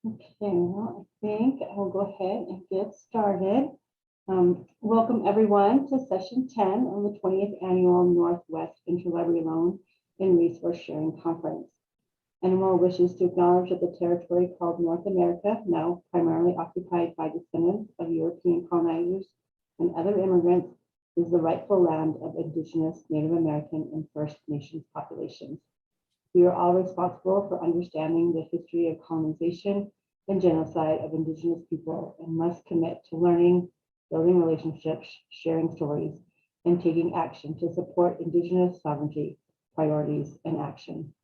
Okay, well, I think I'll go ahead and get started. Welcome everyone to session 10 on the 20th annual Northwest Interlibrary Loan and Resource Sharing Conference. NWILL wishes to acknowledge that the territory called North America, now primarily occupied by descendants of European colonizers and other immigrants, is the rightful land of Indigenous, Native American, and First Nations populations. We are all responsible for understanding the history of colonization and genocide of Indigenous people and must commit to learning, building relationships, sharing stories, and taking action to support Indigenous sovereignty, priorities, and action.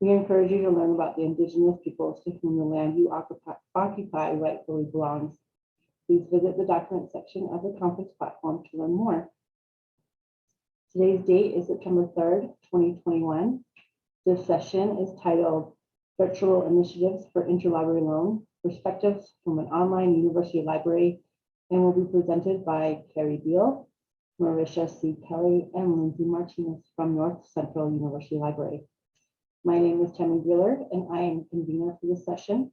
We encourage you to learn about the Indigenous peoples to whom the land you occupy rightfully belongs. Please visit the document section of the conference platform to learn more. Today's date is September 3rd, 2021. This session is titled Virtual Initiatives for Interlibrary Loan, Perspectives from an Online University Library, and will be presented by Kerrie Beale, Marisha C. Kelly, and Lindsay Martinez from Northcentral University Library. My name is Tammy Buehler, and I am convener for this session.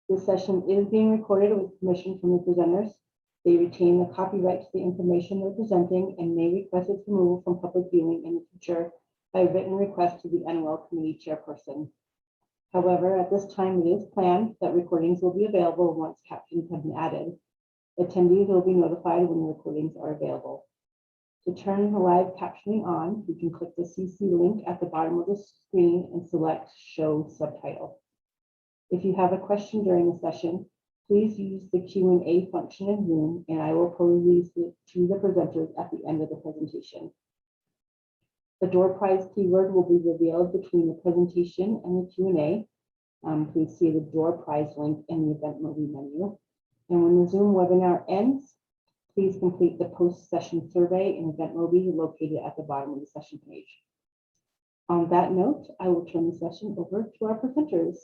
This session is being recorded with permission from the presenters. They retain the copyright to the information they're presenting and may request its removal from public viewing in the future by written request to the NWILL committee chairperson. However, at this time, it is planned that recordings will be available once captions have been added. Attendees will be notified when the recordings are available. To turn the live captioning on, you can click the CC link at the bottom of the screen and select Show Subtitle. If you have a question during the session, please use the Q&A function in Zoom, and I will pose these to the presenters at the end of the presentation. The door prize keyword will be revealed between the presentation and the Q&A. Please see the door prize link in the event movie menu. And when the Zoom webinar ends, please complete the post-session survey in event movie located at the bottom of the session page. On that note, I will turn the session over to our presenters.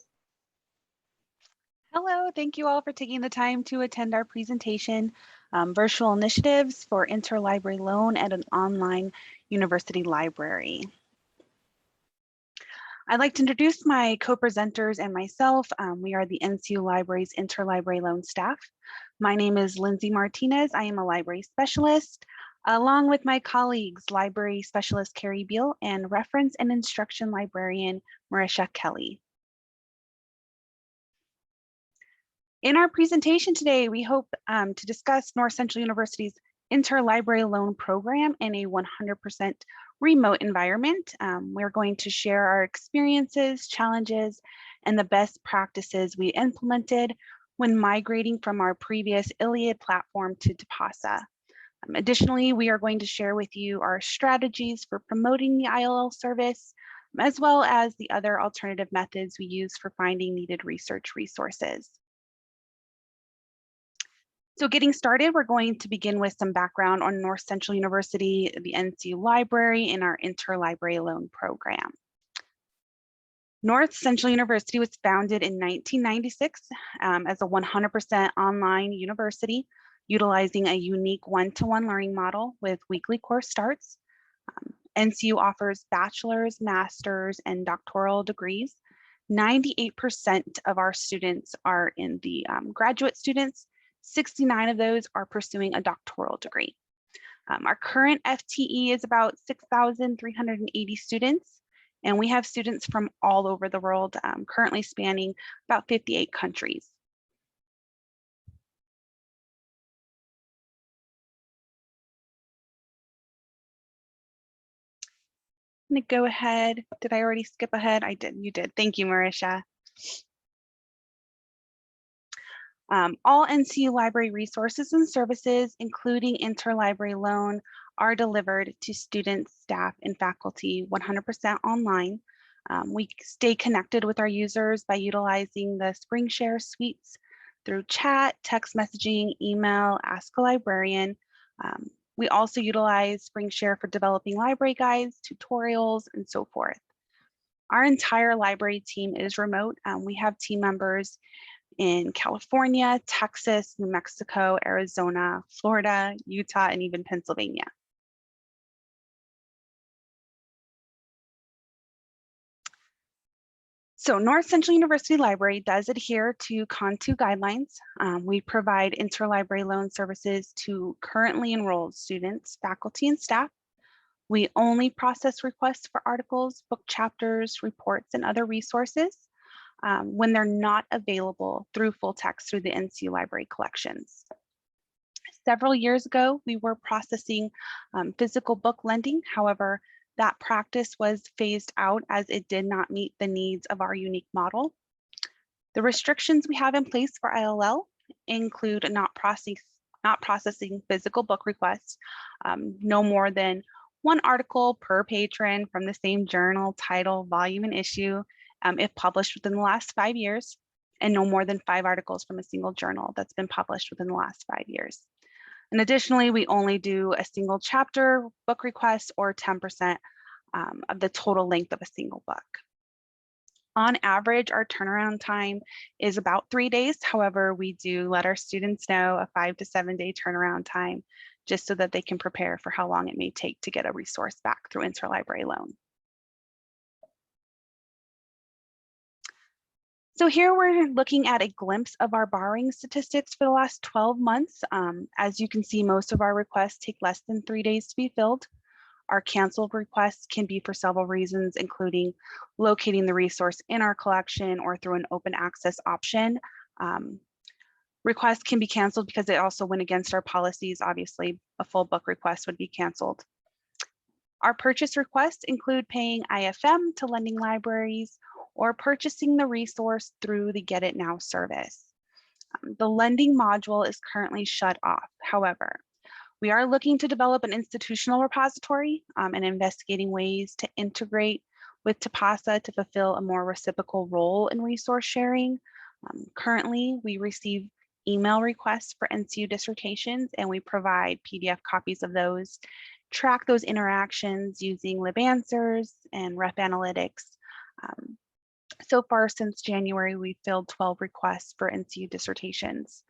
Hello, thank you all for taking the time to attend our presentation, Virtual Initiatives for Interlibrary Loan at an Online University Library. I'd like to introduce my co-presenters and myself. We are the NCU Library's Interlibrary Loan staff. My name is Lindsay Martinez. I am a library specialist, along with my colleagues, library specialist Kerrie Beale and reference and instruction librarian Marisha Kelly. In our presentation today, we hope to discuss Northcentral University's Interlibrary Loan Program in a 100% remote environment. We're going to share our experiences, challenges, and the best practices we implemented when migrating from our previous ILLiad platform to Tipasa. Additionally, we are going to share with you our strategies for promoting the ILL service, as well as the other alternative methods we use for finding needed research resources. So getting started, we're going to begin with some background on Northcentral University, the NCU Library, and our Interlibrary Loan Program. Northcentral University was founded in 1996 as a 100% online university, utilizing a unique one-to-one learning model with weekly course starts. NCU offers bachelor's, master's, and doctoral degrees. 98% of our students are in the graduate students. 69 of those are pursuing a doctoral degree. Our current FTE is about 6,380 students, and we have students from all over the world, currently spanning about 58 countries. I'm gonna go ahead. Did I already skip ahead? I did, you did. Thank you, Marisha. All NCU library resources and services, including Interlibrary Loan, are delivered to students, staff, and faculty 100% online. We stay connected with our users by utilizing the SpringShare suites through chat, text messaging, email, Ask a Librarian. We also utilize SpringShare for developing library guides, tutorials, and so forth. Our entire library team is remote. We have team members in California, Texas, New Mexico, Arizona, Florida, Utah, and even Pennsylvania. So North Central University Library does adhere to CON2 guidelines. We provide interlibrary loan services to currently enrolled students, faculty, and staff. We only process requests for articles, book chapters, reports, and other resources when they're not available through full text through the NCU Library collections. Several years ago, we were processing physical book lending. However, that practice was phased out as it did not meet the needs of our unique model. The restrictions we have in place for ILL include not processing physical book requests, no more than one article per patron from the same journal, title, volume, and issue, if published within the last 5 years, and no more than 5 articles from a single journal that's been published within the last 5 years. And additionally, we only do a single chapter book request or 10% of the total length of a single book. On average, our turnaround time is about 3 days. However, we do let our students know a 5 to 7 day turnaround time, just so that they can prepare for how long it may take to get a resource back through Interlibrary Loan. So here we're looking at a glimpse of our borrowing statistics for the last 12 months. As you can see, most of our requests take less than 3 days to be filled. Our canceled requests can be for several reasons, including locating the resource in our collection or through an open access option. Requests can be canceled because they also went against our policies. Obviously, a full book request would be canceled. Our purchase requests include paying IFM to lending libraries or purchasing the resource through the Get It Now service. The lending module is currently shut off. However, we are looking to develop an institutional repository and investigating ways to integrate with Tipasa to fulfill a more reciprocal role in resource sharing. Currently, we receive email requests for NCU dissertations, and we provide PDF copies of those, track those interactions using LibAnswers and Rep Analytics. So far since January, we've filled 12 requests for NCU dissertations.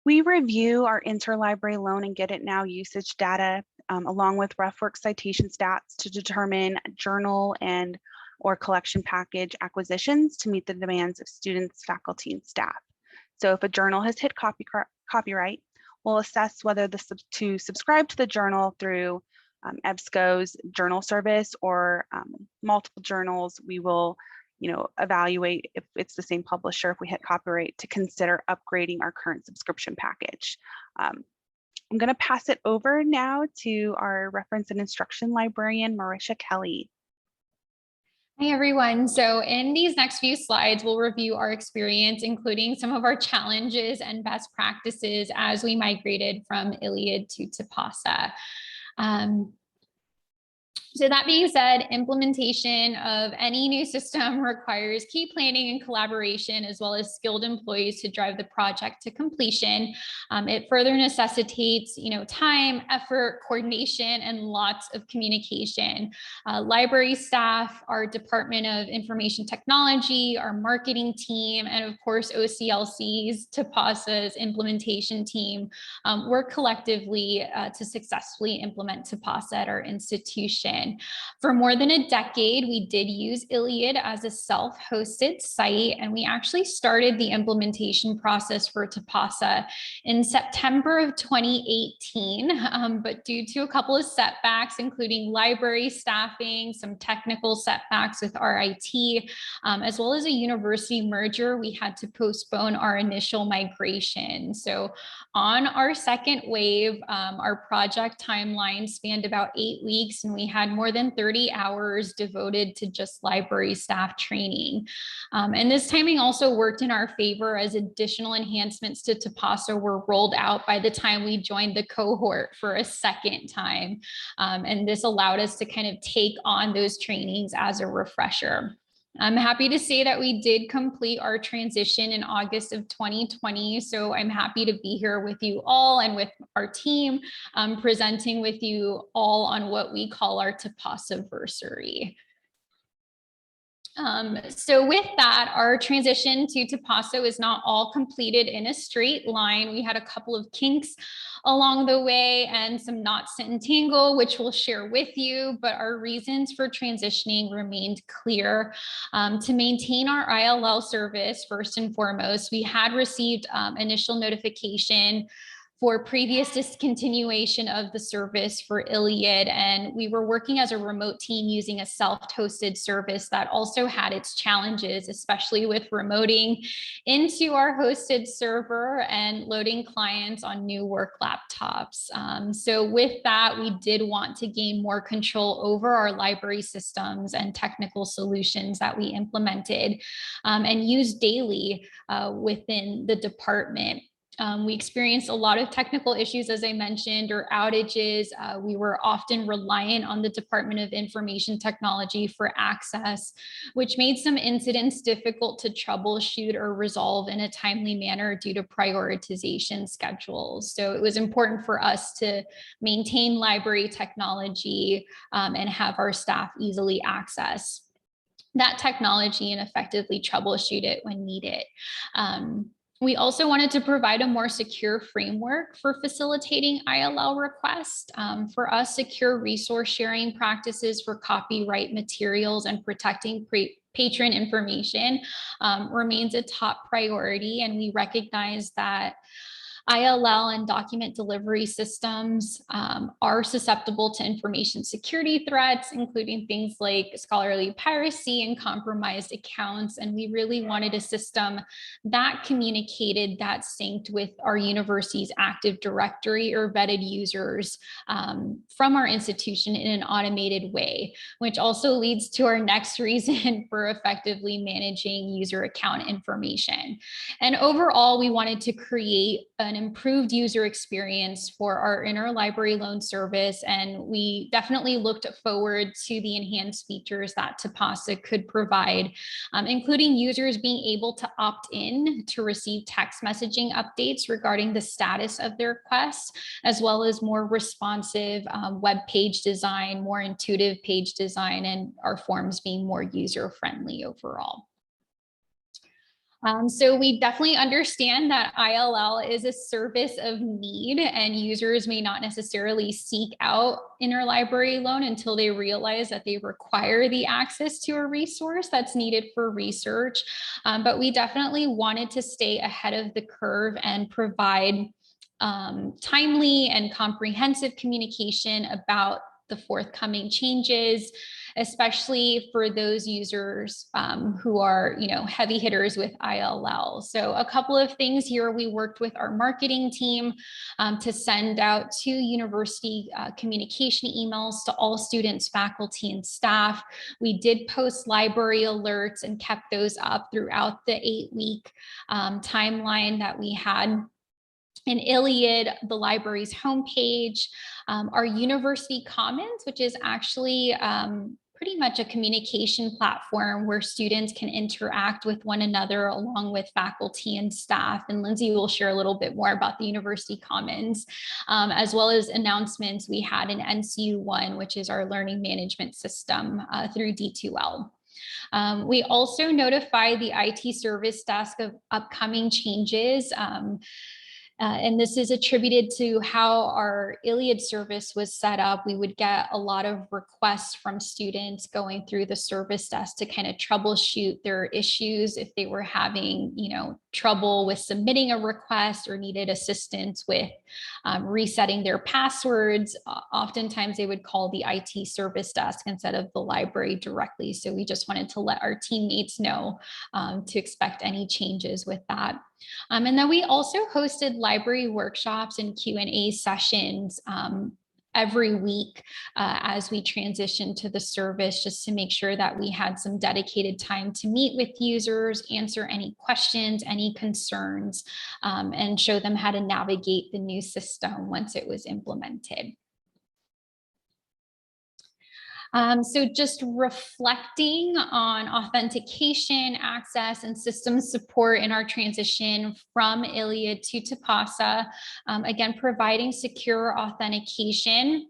We review our interlibrary loan and Get It Now usage data along with RefWorks citation stats to determine journal and or collection package acquisitions to meet the demands of students, faculty, and staff. So if a journal has hit copyright, we'll assess whether to subscribe to the journal through EBSCO's journal service or multiple journals. We will evaluate if it's the same publisher, if we hit copyright, to consider upgrading our current subscription package. I'm going to pass it over now to our reference and instruction librarian, Marisha Kelly. Hi, everyone. So in these next few slides, we'll review our experience, including some of our challenges and best practices as we migrated from ILLiad to Tipasa. So that being said, implementation of any new system requires key planning and collaboration, as well as skilled employees to drive the project to completion. It further necessitates, time, effort, coordination, and lots of communication. Library staff, our Department of Information Technology, our marketing team, and of course, OCLC's, Tipasa's implementation team, work collectively to successfully implement Tipasa at our institution. For more than a decade, we did use ILLiad as a self-hosted site, and we actually started the implementation process for Tipasa in September of 2018, but due to a couple of setbacks, including library staffing, some technical setbacks with our IT, as well as a university merger, we had to postpone our initial migration. So on our second wave, our project timeline spanned about 8 weeks, and we had more than 30 hours devoted to just library staff training. And this timing also worked in our favor as additional enhancements to Tipasa were rolled out by the time we joined the cohort for a second time. And this allowed us to kind of take on those trainings as a refresher. I'm happy to say that we did complete our transition in August of 2020. So I'm happy to be here with you all and with our team, presenting with you all on what we call our Tipasa-versary. So with that, our transition to Tipasa is not all completed in a straight line. We had a couple of kinks along the way and some knots to untangle, which we'll share with you, but our reasons for transitioning remained clear. To maintain our ILL service, first and foremost, we had received initial notification for previous discontinuation of the service for ILLiad, and we were working as a remote team using a self-hosted service that also had its challenges, especially with remoting into our hosted server and loading clients on new work laptops. So with that, we did want to gain more control over our library systems and technical solutions that we implemented and use daily within the department. We experienced a lot of technical issues, as I mentioned, or outages. We were often reliant on the Department of Information Technology for access, which made some incidents difficult to troubleshoot or resolve in a timely manner due to prioritization schedules. So it was important for us to maintain library technology and have our staff easily access that technology and effectively troubleshoot it when needed. We also wanted to provide a more secure framework for facilitating ILL requests. For us, secure resource sharing practices for copyright materials and protecting patron information remains a top priority, and we recognize that ILL and document delivery systems are susceptible to information security threats, including things like scholarly piracy and compromised accounts. And we really wanted a system that communicated, that synced with our university's Active Directory or vetted users from our institution in an automated way, which also leads to our next reason for effectively managing user account information. And overall, we wanted to create an improved user experience for our interlibrary loan service, and we definitely looked forward to the enhanced features that Tipasa could provide, including users being able to opt in to receive text messaging updates regarding the status of their requests, as well as more responsive web page design, more intuitive page design, and our forms being more user-friendly overall. So we definitely understand that ILL is a service of need, and users may not necessarily seek out interlibrary loan until they realize that they require the access to a resource that's needed for research. But we definitely wanted to stay ahead of the curve and provide timely and comprehensive communication about the forthcoming changes, especially for those users who are, heavy hitters with ILL. So a couple of things here, we worked with our marketing team to send out 2 university communication emails to all students, faculty, and staff. We did post library alerts and kept those up throughout the 8-week timeline that we had. In ILLiad, the library's homepage, our University Commons, which is actually pretty much a communication platform where students can interact with one another along with faculty and staff. And Lindsay will share a little bit more about the University Commons, as well as announcements we had in NCU1, which is our learning management system through D2L. We also notify the IT service desk of upcoming changes. And this is attributed to how our ILLiad service was set up. We would get a lot of requests from students going through the service desk to kind of troubleshoot their issues if they were having, trouble with submitting a request or needed assistance with resetting their passwords. Oftentimes they would call the IT service desk instead of the library directly. So we just wanted to let our teammates know to expect any changes with that. And then we also hosted library workshops and Q&A sessions every week as we transitioned to the service, just to make sure that we had some dedicated time to meet with users, answer any questions, any concerns, and show them how to navigate the new system once it was implemented. So just reflecting on authentication, access, and system support in our transition from ILLiad to Tipasa, again, providing secure authentication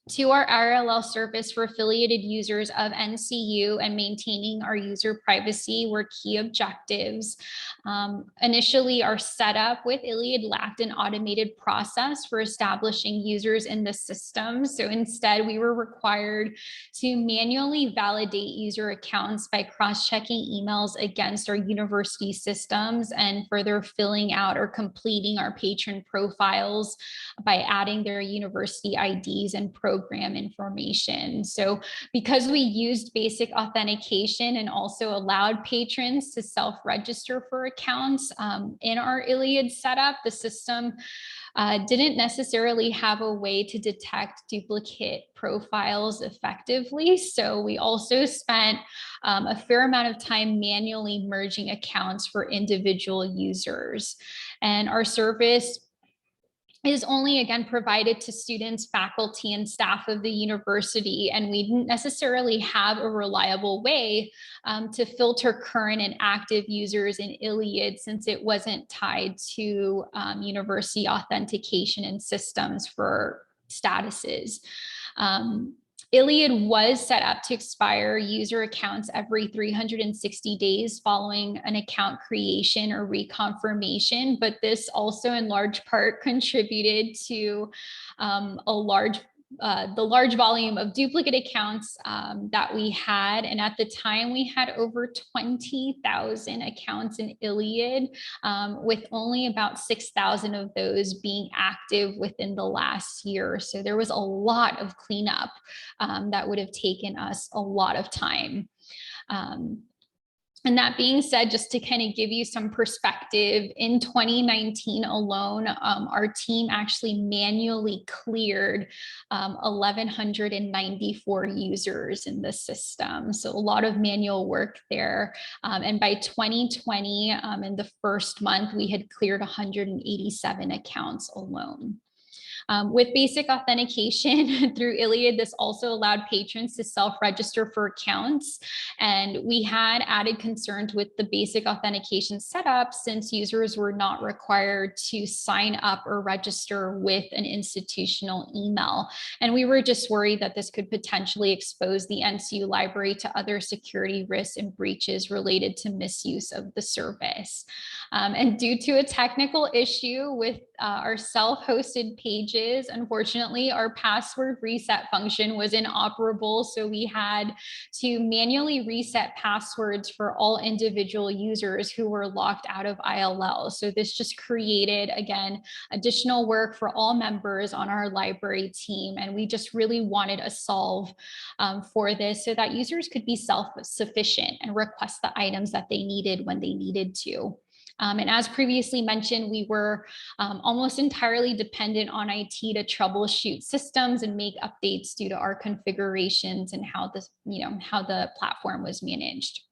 to our ILL service for affiliated users of NCU and maintaining our user privacy were key objectives. Initially, our setup with ILLiad lacked an automated process for establishing users in the system. So instead, we were required to manually validate user accounts by cross-checking emails against our university systems and further filling out or completing our patron profiles by adding their university IDs and program information. So because we used basic authentication and also allowed patrons to self-register for accounts in our ILLiad setup, the system didn't necessarily have a way to detect duplicate profiles effectively. So we also spent a fair amount of time manually merging accounts for individual users. And our service is only, again, provided to students, faculty, and staff of the university. And we didn't necessarily have a reliable way to filter current and active users in ILLiad, since it wasn't tied to university authentication and systems for statuses. ILLiad was set up to expire user accounts every 360 days following an account creation or reconfirmation, but this also in large part contributed to the large volume of duplicate accounts that we had. And at the time we had over 20,000 accounts in ILLiad, with only about 6,000 of those being active within the last year. So there was a lot of cleanup that would have taken us a lot of time. And that being said, just to kind of give you some perspective, in 2019 alone, our team actually manually cleared 1,194 users in the system. So a lot of manual work there. And by 2020, in the first month, we had cleared 187 accounts alone. With basic authentication through ILLiad, this also allowed patrons to self-register for accounts. And we had added concerns with the basic authentication setup, since users were not required to sign up or register with an institutional email. And we were just worried that this could potentially expose the NCU library to other security risks and breaches related to misuse of the service. And due to a technical issue with our self-hosted pages, unfortunately, our password reset function was inoperable. So we had to manually reset passwords for all individual users who were locked out of ILL. So this just created, again, additional work for all members on our library team. And we just really wanted a solve for this so that users could be self-sufficient and request the items that they needed when they needed to. And as previously mentioned, we were almost entirely dependent on IT to troubleshoot systems and make updates due to our configurations and how this, how the platform was managed.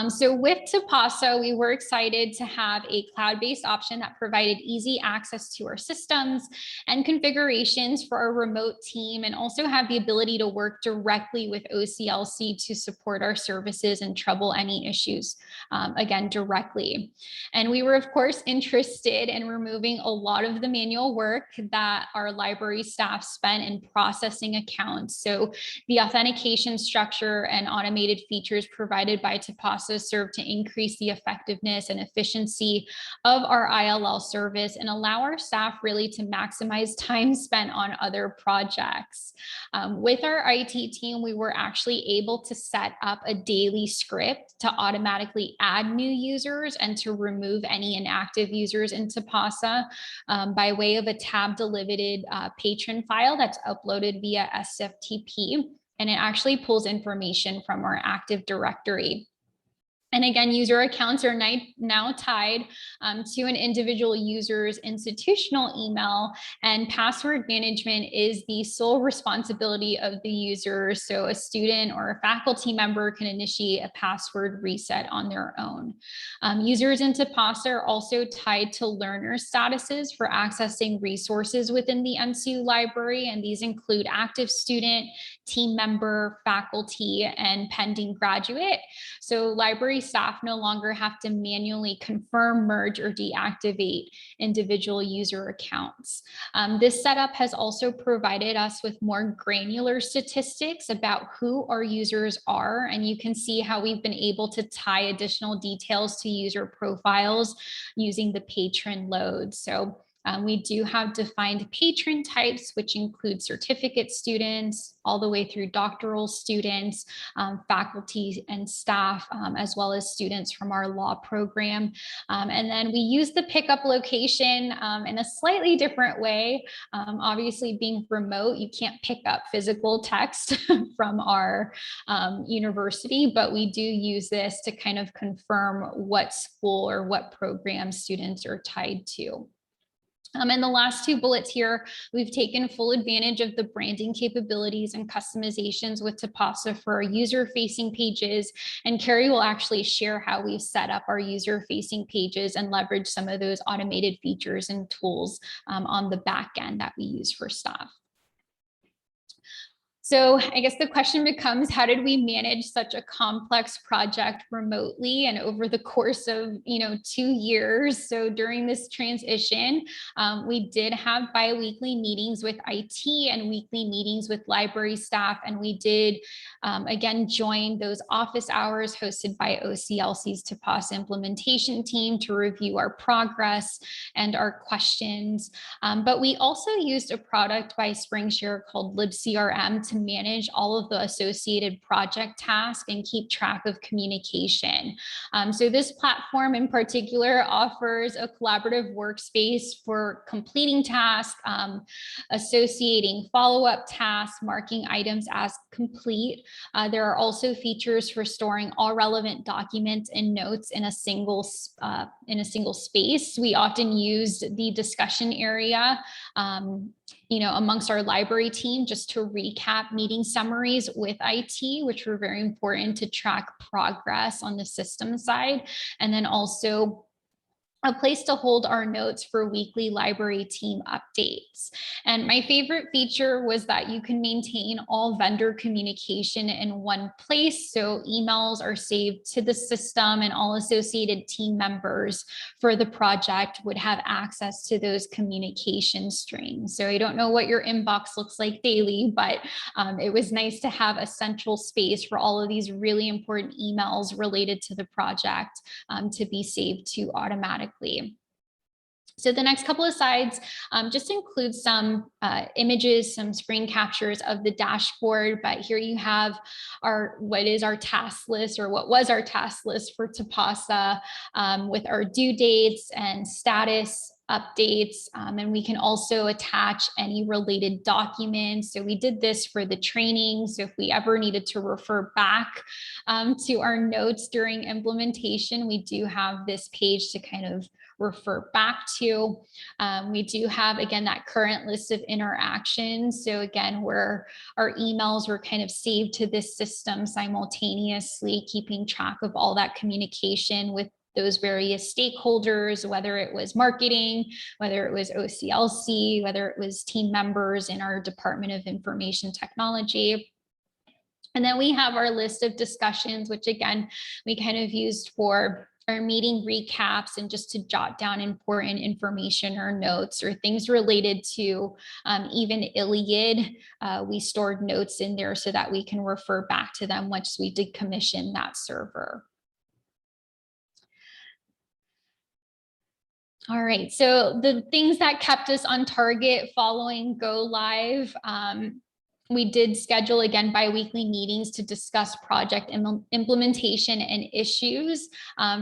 So with Tipasa, we were excited to have a cloud-based option that provided easy access to our systems and configurations for our remote team, and also have the ability to work directly with OCLC to support our services and trouble any issues, again, directly. And we were, of course, interested in removing a lot of the manual work that our library staff spent in processing accounts. So the authentication structure and automated features provided by Tipasa serve to increase the effectiveness and efficiency of our ILL service and allow our staff really to maximize time spent on other projects. With our IT team, we were actually able to set up a daily script to automatically add new users and to remove any inactive users in Tipasa by way of a tab-delivered patron file that's uploaded via SFTP. And it actually pulls information from our Active Directory. And again, user accounts are now tied to an individual user's institutional email, and password management is the sole responsibility of the user. So a student or a faculty member can initiate a password reset on their own. Users in Tipasa are also tied to learner statuses for accessing resources within the NCU library, and these include active student, team member, faculty, and pending graduate. So library staff no longer have to manually confirm, merge, or deactivate individual user accounts. This setup has also provided us with more granular statistics about who our users are, and you can see how we've been able to tie additional details to user profiles using the patron load. So we do have defined patron types, which include certificate students all the way through doctoral students, faculty and staff, as well as students from our law program. And then we use the pickup location in a slightly different way. Obviously, being remote, you can't pick up physical text from our university, but we do use this to kind of confirm what school or what program students are tied to. And the last two bullets here, we've taken full advantage of the branding capabilities and customizations with Tipasa for our user-facing pages. And Kerrie will actually share how we've set up our user-facing pages and leverage some of those automated features and tools on the back end that we use for staff. So I guess the question becomes, how did we manage such a complex project remotely and over the course of 2 years? So during this transition, we did have bi-weekly meetings with IT and weekly meetings with library staff. And we did, again, join those office hours hosted by OCLC's Tipasa implementation team to review our progress and our questions. But we also used a product by SpringShare called libcrm to manage all of the associated project tasks and keep track of communication. So this platform in particular offers a collaborative workspace for completing tasks, associating follow-up tasks, marking items as complete. There are also features for storing all relevant documents and notes in a single space. We often used the discussion area amongst our library team just to recap meeting summaries with IT, which were very important to track progress on the system side. And then also a place to hold our notes for weekly library team updates. And my favorite feature was that you can maintain all vendor communication in one place. So emails are saved to the system and all associated team members for the project would have access to those communication streams. So I don't know what your inbox looks like daily, but it was nice to have a central space for all of these really important emails related to the project to be saved to automatically. So the next couple of slides just include some images, some screen captures of the dashboard, but here you have what was our task list for Tipasa with our due dates and status updates, and we can also attach any related documents. So we did this for the training. So if we ever needed to refer back to our notes during implementation, we do have this page to kind of refer back to. We do have, again, that current list of interactions. So again, where our emails were kind of saved to this system simultaneously, keeping track of all that communication with those various stakeholders, whether it was marketing, whether it was OCLC, whether it was team members in our Department of Information Technology. And then we have our list of discussions, which again, we kind of used for our meeting recaps and just to jot down important information or notes or things related to even ILLiad. We stored notes in there so that we can refer back to them once we decommission that server. All right, so the things that kept us on target following go live, we did schedule, again, bi-weekly meetings to discuss project implementation and issues.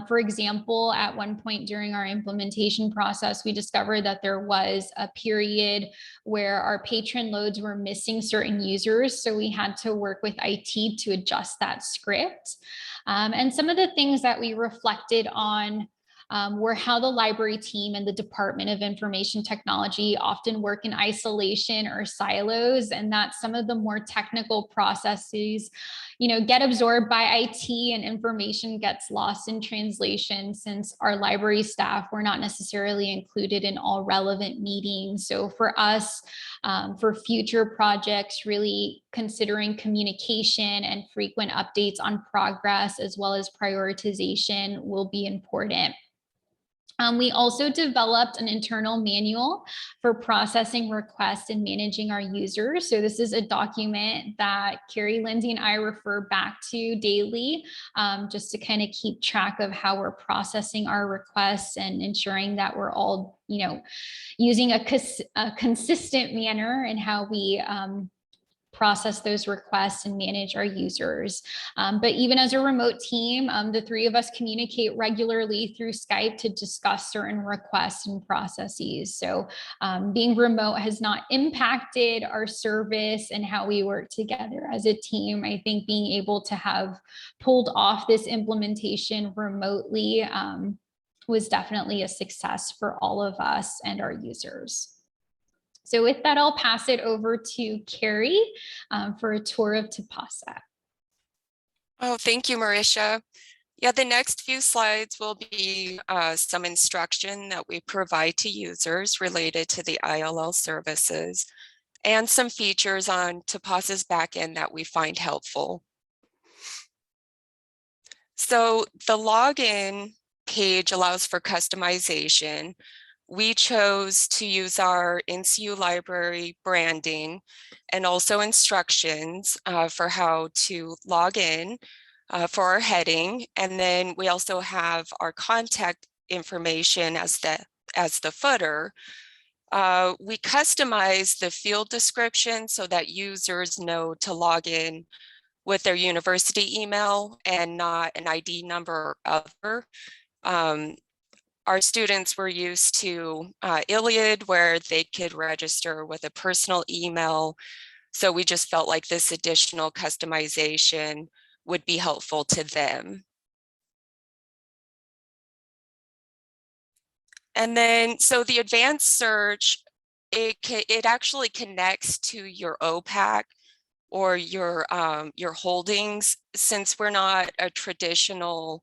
For example, at one point during our implementation process, we discovered that there was a period where our patron loads were missing certain users. So we had to work with IT to adjust that script. And some of the things that we reflected on where how the library team and the Department of Information Technology often work in isolation or silos, and that some of the more technical processes, get absorbed by IT and information gets lost in translation, since our library staff were not necessarily included in all relevant meetings. So for us, for future projects, really considering communication and frequent updates on progress as well as prioritization will be important. We also developed an internal manual for processing requests and managing our users. So this is a document that Kerrie, Lindsay, and I refer back to daily, just to kind of keep track of how we're processing our requests and ensuring that we're all, using a consistent manner in how we process those requests and manage our users. But even as a remote team, the three of us communicate regularly through Skype to discuss certain requests and processes. So being remote has not impacted our service and how we work together as a team. I think being able to have pulled off this implementation remotely was definitely a success for all of us and our users. So with that, I'll pass it over to Kerrie for a tour of Tipasa. Oh, thank you, Marisha. Yeah, the next few slides will be some instruction that we provide to users related to the ILL services and some features on Tipasa's backend that we find helpful. So the login page allows for customization. We chose to use our NCU library branding and also instructions for how to log in for our heading. And then we also have our contact information as the footer. We customize the field description so that users know to log in with their university email and not an ID number or other. Our students were used to ILLiad, where they could register with a personal email. So we just felt like this additional customization would be helpful to them. And then, so the advanced search, it actually connects to your OPAC or your holdings, since we're not a traditional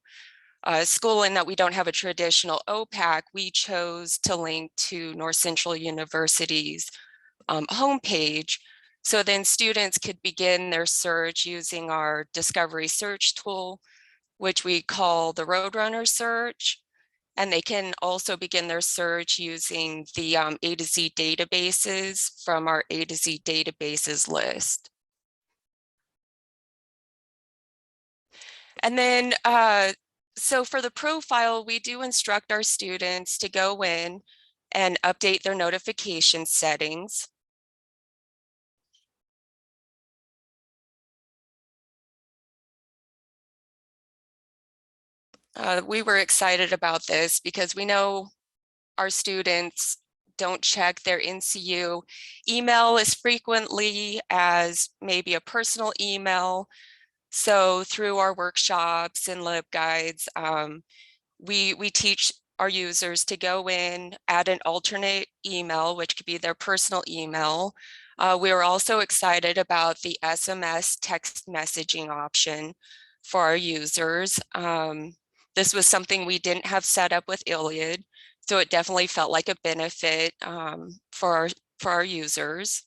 school in that we don't have a traditional OPAC. We chose to link to Northcentral University's homepage. So then students could begin their search using our discovery search tool, which we call the Roadrunner search. And they can also begin their search using the A to Z databases from our A to Z databases list. And then, so for the profile, we do instruct our students to go in and update their notification settings. We were excited about this because we know our students don't check their NCU email as frequently as maybe a personal email. So through our workshops and LibGuides, we teach our users to go in, add an alternate email, which could be their personal email. We were also excited about the SMS text messaging option for our users. This was something we didn't have set up with ILLiad, so it definitely felt like a benefit for our users.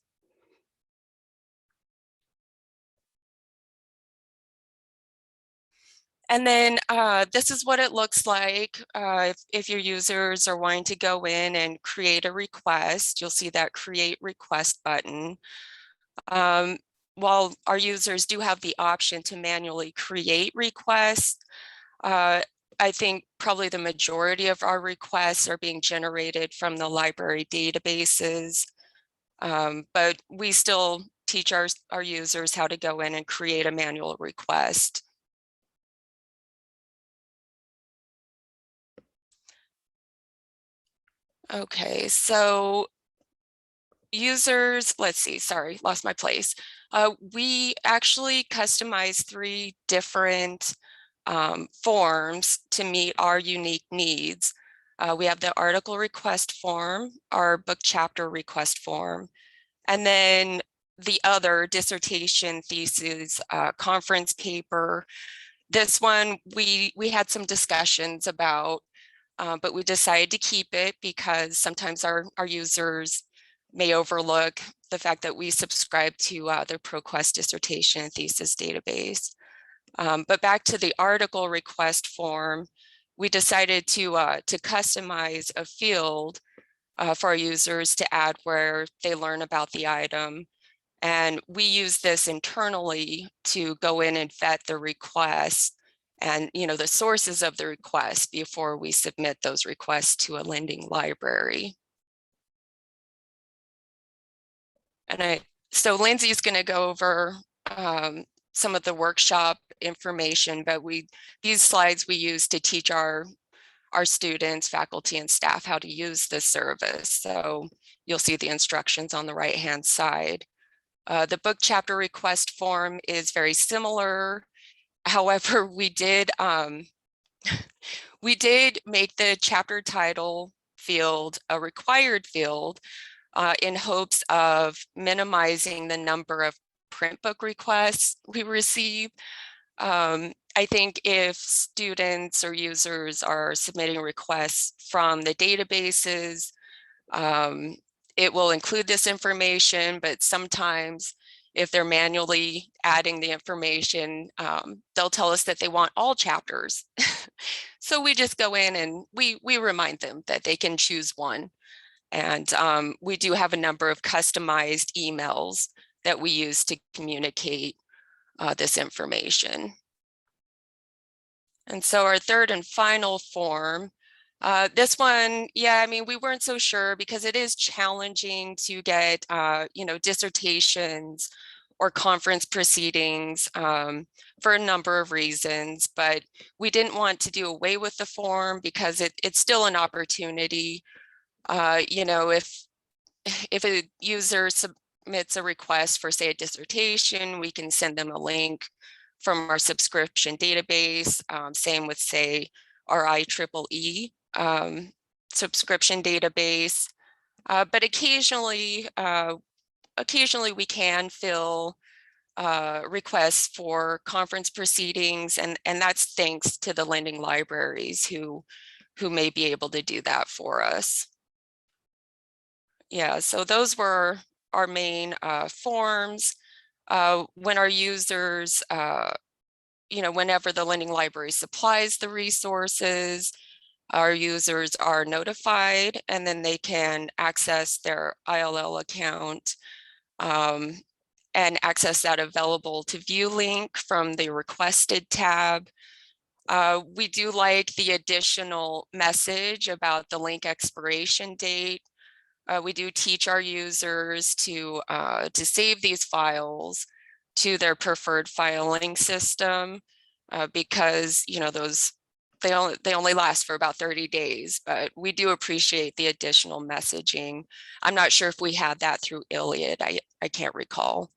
And then this is what it looks like if your users are wanting to go in and create a request. You'll see that create request button. While our users do have the option to manually create requests, I think probably the majority of our requests are being generated from the library databases, but we still teach our users how to go in and create a manual request. Okay, so users, let's see, sorry, lost my place. We actually customize 3 different forms to meet our unique needs. We have the article request form, our book chapter request form, and then the other dissertation, thesis, conference paper. This one we had some discussions about, but we decided to keep it because sometimes our users may overlook the fact that we subscribe to the ProQuest dissertation thesis database. But back to the article request form, we decided to customize a field for our users to add where they learn about the item. And we use this internally to go in and vet the requests and the sources of the request before we submit those requests to a lending library. And so Lindsay's going to go over some of the workshop information, but these slides we use to teach our students, faculty, and staff how to use this service. So you'll see the instructions on the right-hand side. The book chapter request form is very similar. However, we did make the chapter title field a required field in hopes of minimizing the number of print book requests we receive. I think if students or users are submitting requests from the databases, it will include this information, but sometimes if they're manually adding the information, they'll tell us that they want all chapters. So we just go in and we remind them that they can choose one. And we do have a number of customized emails that we use to communicate this information. And so our third and final form, this one, yeah, I mean, we weren't so sure because it is challenging to get, dissertations or conference proceedings for a number of reasons, but we didn't want to do away with the form because it's still an opportunity. If a user submits a request for, say, a dissertation, we can send them a link from our subscription database. Same with, say, our ILLiad subscription database. But occasionally we can fill requests for conference proceedings, and that's thanks to the lending libraries who may be able to do that for us. Yeah, so those were our main forms. When our users, whenever the lending library supplies the resources, our users are notified, and then they can access their ILL account and access that available to view link from the requested tab. We do like the additional message about the link expiration date. We do teach our users to save these files to their preferred filing system because they only last for about 30 days, but we do appreciate the additional messaging. I'm not sure if we had that through ILLiad. I can't recall.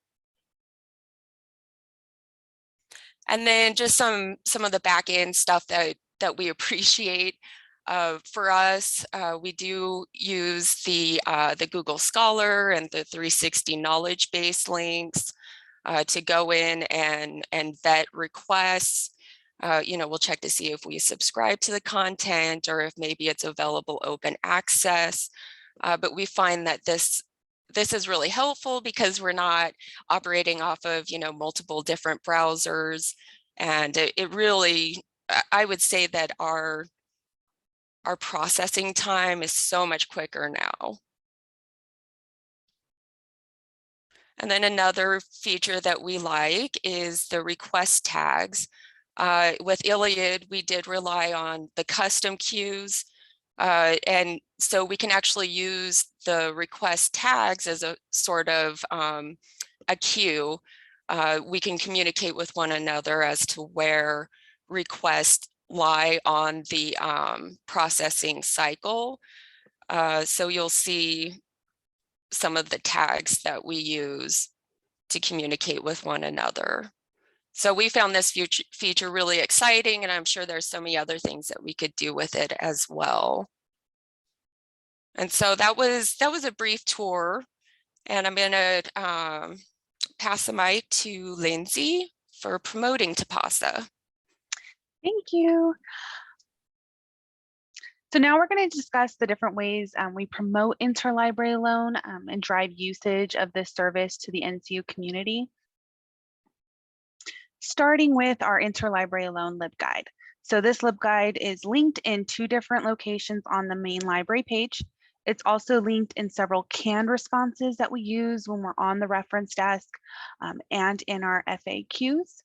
And then just some of the back end stuff that we appreciate. For us, we do use the Google Scholar and the 360 knowledge base links to go in and vet requests. We'll check to see if we subscribe to the content or if maybe it's available open access. But we find that this is really helpful because we're not operating off of multiple different browsers, and it really, I would say that our processing time is so much quicker now. And then another feature that we like is the request tags. With ILLiad, we did rely on the custom queues. And so we can actually use the request tags as a sort of a queue. We can communicate with one another as to where requests lie on the processing cycle. So you'll see some of the tags that we use to communicate with one another. So we found this feature really exciting, and I'm sure there's so many other things that we could do with it as well. And so that was a brief tour, and I'm going to pass the mic to Lindsay for promoting Tipasa. Thank you. So now we're going to discuss the different ways we promote interlibrary loan and drive usage of this service to the NCU community. Starting with our interlibrary loan LibGuide. So this LibGuide is linked in 2 different locations on the main library page. It's also linked in several canned responses that we use when we're on the reference desk and in our FAQs.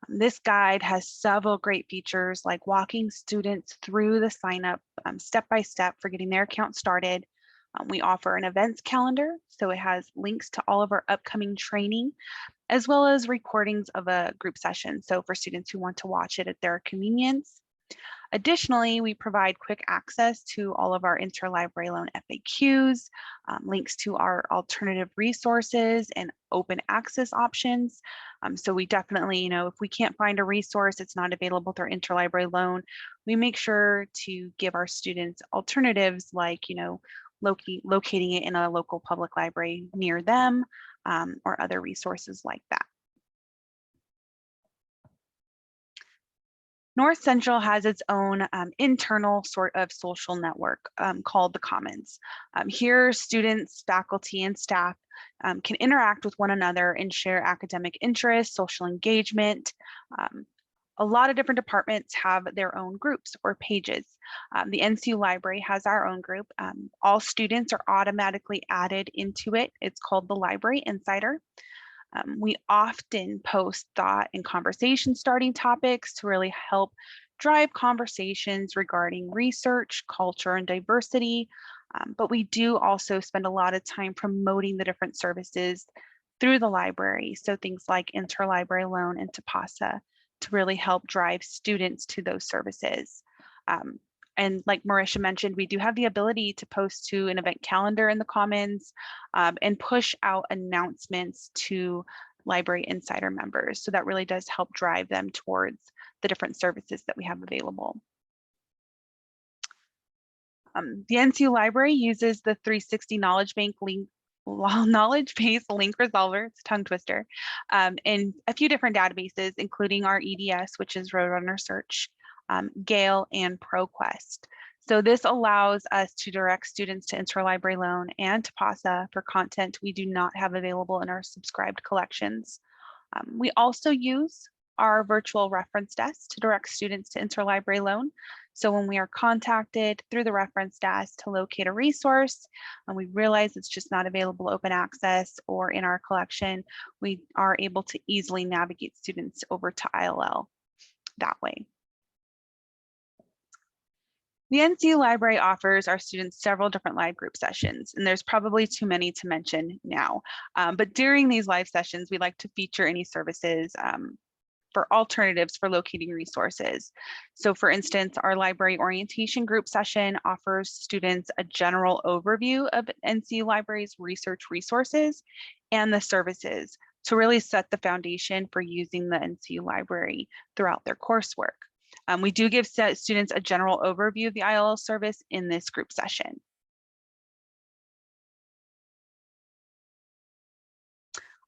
This guide has several great features like walking students through the sign up step by step for getting their account started. We offer an events calendar, so it has links to all of our upcoming training, as well as recordings of a group session, so for students who want to watch it at their convenience. Additionally, we provide quick access to all of our interlibrary loan FAQs, links to our alternative resources and open access options. So we definitely, if we can't find a resource, it's not available through interlibrary loan, we make sure to give our students alternatives like, locating it in a local public library near them or other resources like that. North Central has its own internal sort of social network called the Commons. Here, students, faculty, and staff can interact with one another and share academic interests, social engagement. A lot of different departments have their own groups or pages. The NCU Library has our own group. All students are automatically added into it. It's called the Library Insider. We often post thought and conversation starting topics to really help drive conversations regarding research, culture, and diversity. But we do also spend a lot of time promoting the different services through the library. So things like Interlibrary Loan and Tipasa to really help drive students to those services. And like Marisha mentioned, we do have the ability to post to an event calendar in the Commons and push out announcements to Library Insider members. So that really does help drive them towards the different services that we have available. The NCU Library uses the 360 Knowledge Base link resolver, it's a tongue twister, in a few different databases, including our EDS, which is Roadrunner Search, Gale, and ProQuest. So this allows us to direct students to Interlibrary Loan and Tipasa for content we do not have available in our subscribed collections. We also use our virtual reference desk to direct students to Interlibrary Loan. So when we are contacted through the reference desk to locate a resource and we realize it's just not available open access or in our collection, we are able to easily navigate students over to ILL that way. The NCU Library offers our students several different live group sessions, and there's probably too many to mention now. But during these live sessions, we like to feature any services for alternatives for locating resources. So for instance, our library orientation group session offers students a general overview of NCU Library's research resources and the services to really set the foundation for using the NCU Library throughout their coursework. We do give students a general overview of the ILL service in this group session.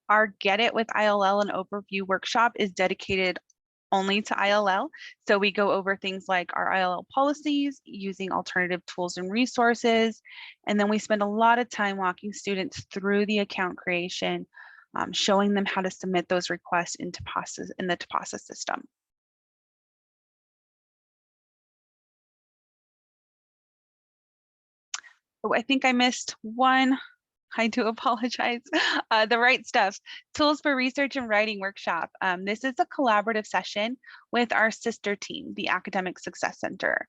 Our Get It with ILL and Overview workshop is dedicated only to ILL. So we go over things like our ILL policies, using alternative tools and resources, and then we spend a lot of time walking students through the account creation, showing them how to submit those requests in the Tipasa system. Oh, I think I missed one. I do apologize. The Right Stuff, Tools for Research and Writing workshop. This is a collaborative session with our sister team, the Academic Success Center.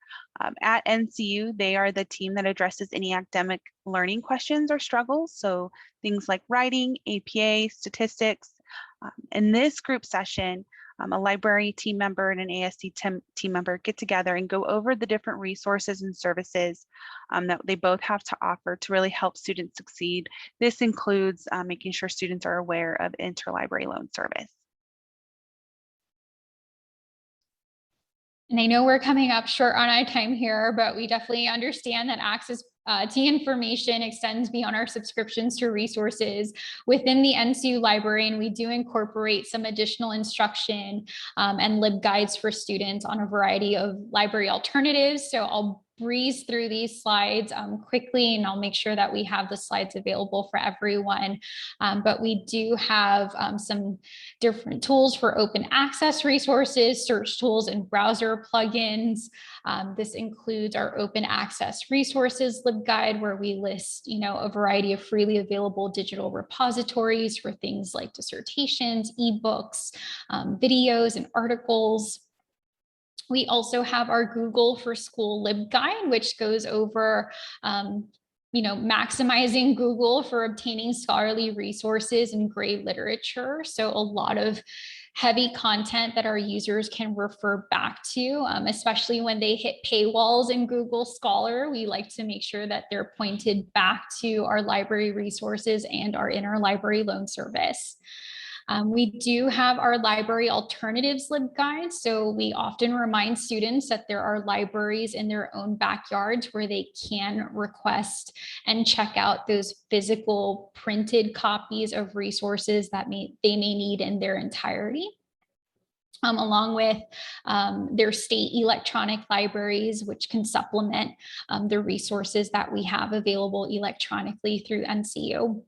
At NCU, they are the team that addresses any academic learning questions or struggles. So things like writing, APA, statistics. In this group session, a library team member and an ASC team member get together and go over the different resources and services that they both have to offer to really help students succeed. This includes making sure students are aware of Interlibrary Loan service. And I know we're coming up short on our time here, but we definitely understand that access to information extends beyond our subscriptions to resources within the NCU library, and we do incorporate some additional instruction and LibGuides for students on a variety of library alternatives. So I'll breeze through these slides quickly, and I'll make sure that we have the slides available for everyone. But we do have some different tools for open access resources, search tools, and browser plugins. This includes our open access resources LibGuide, where we list, a variety of freely available digital repositories for things like dissertations, ebooks, videos, and articles. We also have our Google for School LibGuide, which goes over maximizing Google for obtaining scholarly resources and great literature. So a lot of heavy content that our users can refer back to, especially when they hit paywalls in Google Scholar. We like to make sure that they're pointed back to our library resources and our interlibrary loan service. We do have our library alternatives LibGuide. So we often remind students that there are libraries in their own backyards where they can request and check out those physical printed copies of resources that they may need in their entirety. Along with their state electronic libraries, which can supplement the resources that we have available electronically through NCU.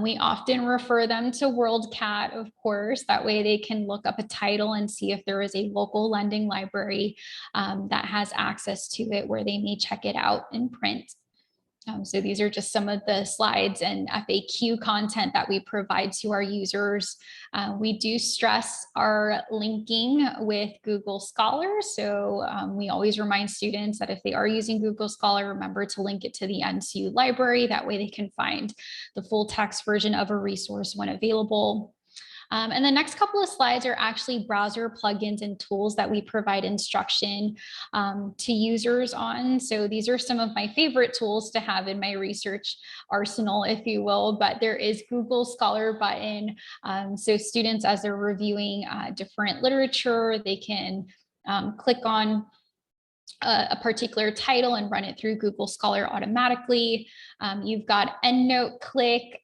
We often refer them to WorldCat, of course. That way they can look up a title and see if there is a local lending library that has access to it, where they may check it out in print. So these are just some of the slides and FAQ content that we provide to our users. We do stress our linking with Google Scholar. So we always remind students that if they are using Google Scholar, remember to link it to the NCU library. That way they can find the full text version of a resource when available. And the next couple of slides are actually browser plugins and tools that we provide instruction to users on. So these are some of my favorite tools to have in my research arsenal, if you will, but there is Google Scholar button. So students, as they're reviewing different literature, they can click on a particular title and run it through Google Scholar automatically. You've got EndNote click,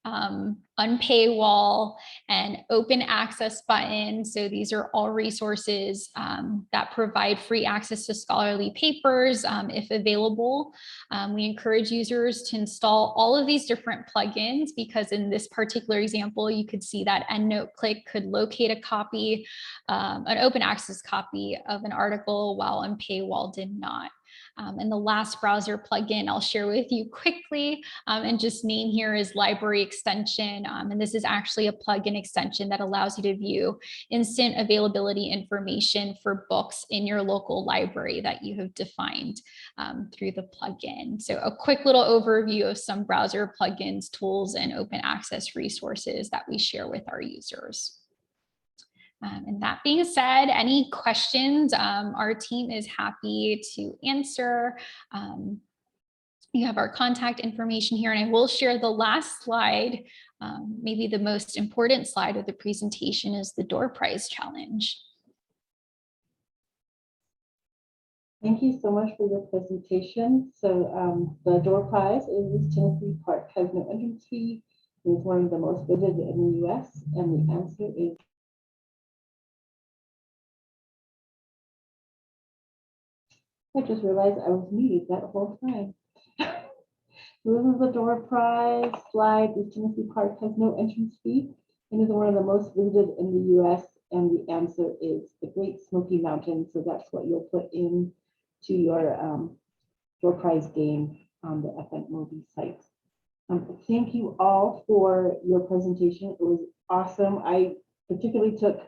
unpaywall, and open access button. So these are all resources that provide free access to scholarly papers if available. We encourage users to install all of these different plugins, because in this particular example, you could see that EndNote click could locate a copy, an open access copy of an article, while unpaywall did not. And the last browser plugin I'll share with you quickly and just name here is Library Extension. And this is actually a plugin extension that allows you to view instant availability information for books in your local library that you have defined through the plugin. So a quick little overview of some browser plugins, tools, and open access resources that we share with our users. And that being said, any questions, our team is happy to answer. You have our contact information here, and I will share the last slide. Maybe the most important slide of the presentation is the door prize challenge. Thank you so much for your presentation. So the door prize is Tennessee Park, has no entrance fee. It is one of the most visited in the US, and the answer is I just realized I was muted that whole time. So this is the door prize slide. This Tennessee Park has no entrance fee and is one of the most visited in the US. And the answer is the Great Smoky Mountains. So that's what you'll put in to your door prize game on the FN Movie site. Thank you all for your presentation. It was awesome. I particularly took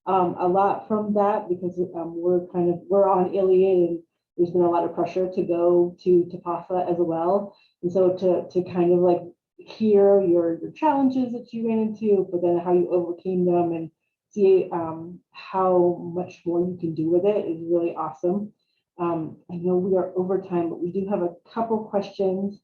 a lot from that because we're on ILLiad, and there's been a lot of pressure to go to Tipasa as well. And so to kind of like hear your challenges that you ran into, but then how you overcame them and see how much more you can do with it is really awesome. I know we are over time, but we do have a couple questions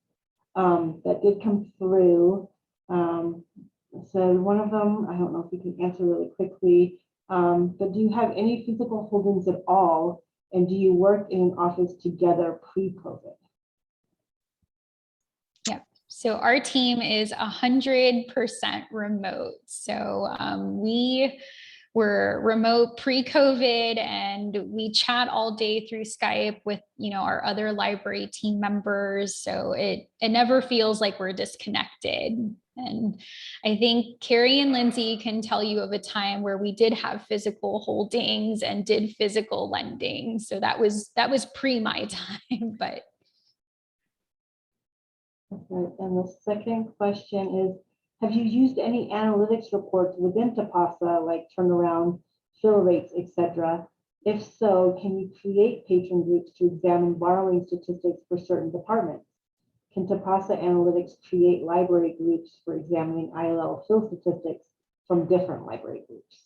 that did come through. So one of them, I don't know if you can answer really quickly, but do you have any physical holdings at all And do you work in an office together pre-COVID? So our team is 100% remote. So we were remote pre-COVID, and we chat all day through Skype with, our other library team members. So it never feels like we're disconnected. And I think Kerrie and Lindsay can tell you of a time where we did have physical holdings and did physical lending. So that was pre my time, but. Okay. And the second question is, have you used any analytics reports within Tipasa, like turnaround, fill rates, etc.? If so, can you create patron groups to examine borrowing statistics for certain departments? Can Tipasa Analytics create library groups for examining ILL fill statistics from different library groups?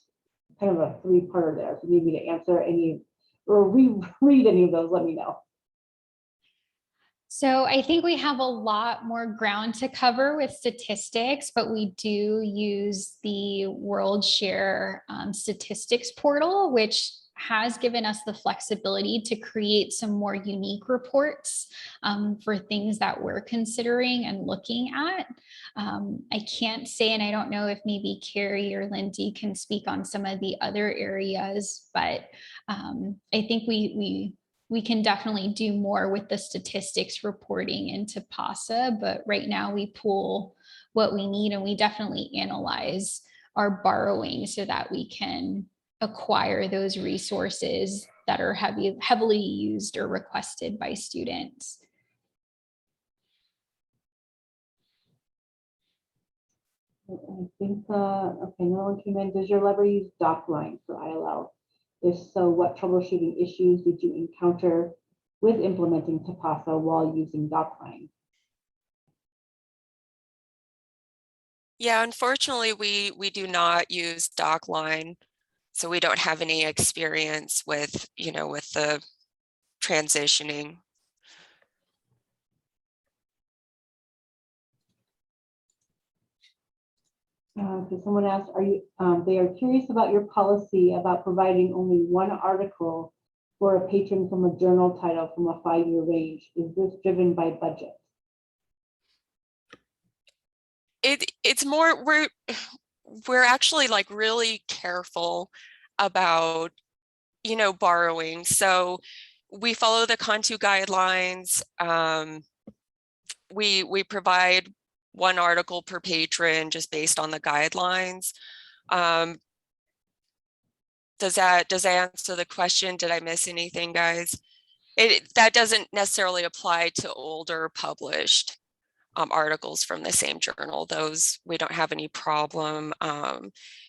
Kind of a three-parter there. If you need me to answer any or reread any of those, let me know. So I think we have a lot more ground to cover with statistics, but we do use the World Share statistics portal, which has given us the flexibility to create some more unique reports for things that we're considering and looking at. I can't say, and I don't know if maybe Kerrie or Lindsay can speak on some of the other areas, but I think we can definitely do more with the statistics reporting into Tipasa, but right now we pull what we need, and we definitely analyze our borrowing so that we can acquire those resources that are heavily used or requested by students. I think, okay, no one came in. Does your library use DocLine for ILL? If so, what troubleshooting issues did you encounter with implementing Tipasa while using DocLine? Yeah, unfortunately, we do not use DocLine, so we don't have any experience with, with the transitioning. Because someone asked, are you? They are curious about your policy about providing only one article for a patron from a journal title from a 5-year range. Is this driven by budget? It's more, we're actually like really careful about, borrowing. So we follow the Contu guidelines. We provide one article per patron just based on the guidelines. Does that answer the question? Did I miss anything, guys? That doesn't necessarily apply to older published articles from the same journal. Those we don't have any problem,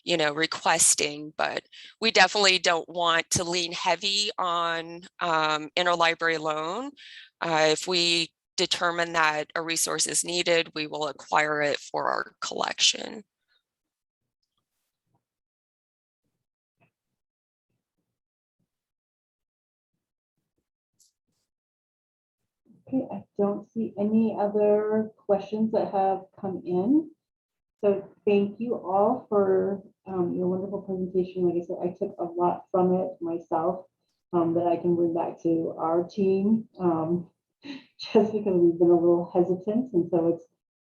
requesting, but we definitely don't want to lean heavy on interlibrary loan. If we determine that a resource is needed, we will acquire it for our collection. Okay, I don't see any other questions that have come in. So thank you all for your wonderful presentation. Like I said, I took a lot from it myself that I can bring back to our team, just because we've been a little hesitant. And so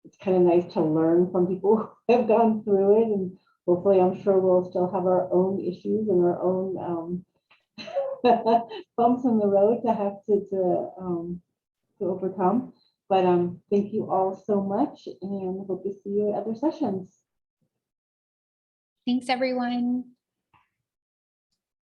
it's kind of nice to learn from people who have gone through it. And hopefully, I'm sure we'll still have our own issues and our own bumps in the road to have to overcome. But thank you all so much, and hope to see you at other sessions. Thanks, everyone.